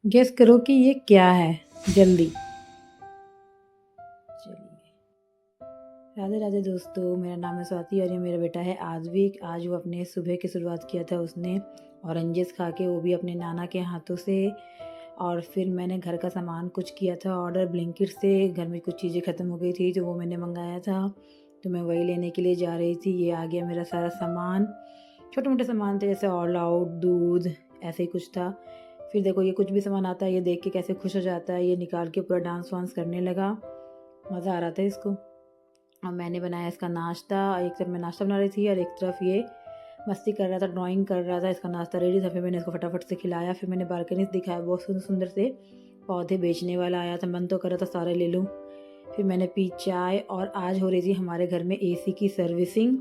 Guess करो कि ये क्या है, जल्दी। चलिए, राधे राधे दोस्तों, मेरा नाम है स्वाति और ये मेरा बेटा है आद्विक। आज वो अपने सुबह की शुरुआत किया था उसने ऑरेंजेस खा के, वो भी अपने नाना के हाथों से। और फिर मैंने घर का सामान कुछ किया था ऑर्डर ब्लिंकिट से, घर में कुछ चीज़ें ख़त्म हो गई थी तो वो मैंने मंगाया था, तो मैं वही लेने के लिए जा रही थी। ये आ गया मेरा सारा सामान, छोटे मोटे सामान थे जैसे ऑल आउट, दूध, ऐसे ही कुछ था। फिर देखो ये कुछ भी सामान आता है ये देख के कैसे खुश हो जाता है, ये निकाल के पूरा डांस वांस करने लगा, मज़ा आ रहा था इसको। और मैंने बनाया इसका नाश्ता, एक तरफ मैं नाश्ता बना रही थी और एक तरफ ये मस्ती कर रहा था, ड्राइंग कर रहा था। इसका नाश्ता रेडी था, फिर मैंने इसको फटाफट से खिलाया। फिर मैंने बालकनी से दिखाया, बहुत सुंदर सुंदर से पौधे बेचने वाला आया था, मन तो कर रहा था सारे ले लूँ। फिर मैंने पी चाय और आज हो रही थी हमारे घर में एसी की सर्विसिंग।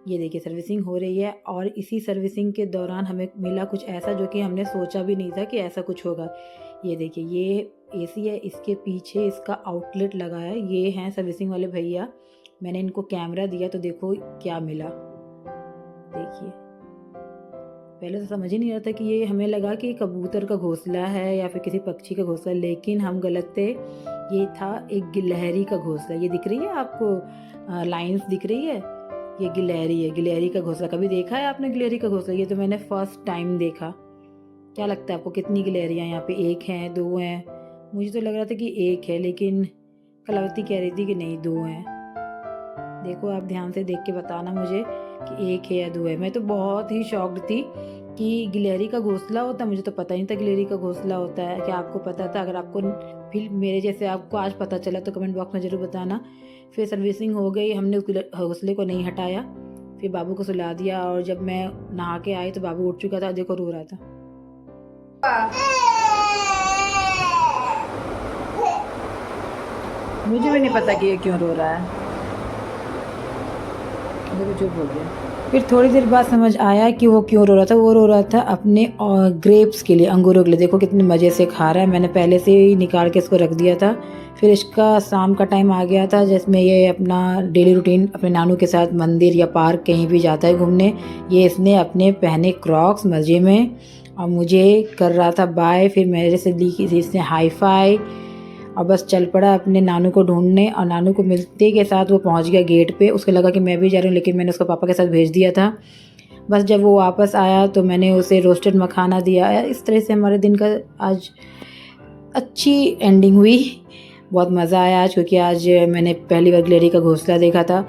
ये देखिए सर्विसिंग हो रही है और इसी सर्विसिंग के दौरान हमें मिला कुछ ऐसा जो कि हमने सोचा भी नहीं था कि ऐसा कुछ होगा। ये देखिए ये एसी है, इसके पीछे इसका आउटलेट लगा है। ये हैं सर्विसिंग वाले भैया, मैंने इनको कैमरा दिया तो देखो क्या मिला। देखिए पहले तो समझ ही नहीं रहा था कि ये, हमें लगा कि कबूतर का घोंसला है या फिर किसी पक्षी का घोंसला, लेकिन हम गलत थे। ये था एक गिलहरी का घोंसला। ये दिख रही है आपको, लाइंस दिख रही है, ये गिलहरी है, गिलहरी का घोंसला। कभी देखा है आपने गिलहरी का घोंसला? ये तो मैंने फर्स्ट टाइम देखा। क्या लगता है आपको कितनी गिलहरियाँ यहाँ पे? एक हैं, दो हैं? मुझे तो लग रहा था कि एक है, लेकिन कलावती कह रही थी कि नहीं दो हैं। देखो आप ध्यान से देख के बताना मुझे कि एक है या दो है। मैं तो बहुत ही शॉक्ड थी कि गिलहरी का घोंसला होता, मुझे तो पता ही नहीं था गिलहरी का घोंसला होता है। क्या आपको पता था? अगर आपको फिर मेरे जैसे आपको आज पता चला तो कमेंट बॉक्स में ज़रूर बताना। फिर सर्विसिंग हो गई, हमने उस घोंसले को नहीं हटाया, फिर बाबू को सुला दिया और जब मैं नहा के आई तो बाबू उठ चुका था, देखो रो रहा था। मुझे भी नहीं पता कि ये क्यों रो रहा है, देखो चुप हो गया। फिर थोड़ी देर बाद समझ आया कि वो क्यों रो रहा था। वो रो रहा था अपने ग्रेप्स के लिए, अंगूरों के लिए। देखो कितने मज़े से खा रहा है, मैंने पहले से ही निकाल के इसको रख दिया था। फिर इसका शाम का टाइम आ गया था जिसमें ये अपना डेली रूटीन अपने नानू के साथ मंदिर या पार्क कहीं भी जाता है घूमने। ये इसने अपने पहने क्रॉक्स मज़े में और मुझे कर रहा था बाय। फिर मेरे से ली की इसने हाई फाई और बस चल पड़ा अपने नानू को ढूंढने। और नानू को मिलते के साथ वो पहुंच गया गेट पे। उसको लगा कि मैं भी जा रही हूँ, लेकिन मैंने उसको पापा के साथ भेज दिया था। बस जब वो वापस आया तो मैंने उसे रोस्टेड मखाना दिया। इस तरह से हमारे दिन का आज अच्छी एंडिंग हुई। बहुत मज़ा आया आज, क्योंकि आज मैंने पहली बार गिलहरी का घोंसला देखा था।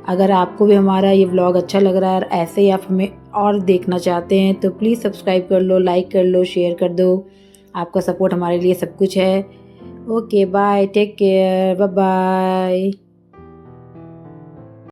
अगर आपको भी हमारा ये व्लॉग अच्छा लग रहा है और ऐसे ही आप हमें और देखना चाहते हैं तो प्लीज़ सब्सक्राइब कर लो, लाइक कर लो, शेयर कर दो। आपका सपोर्ट हमारे लिए सब कुछ है। Okay bye, take care, bye bye.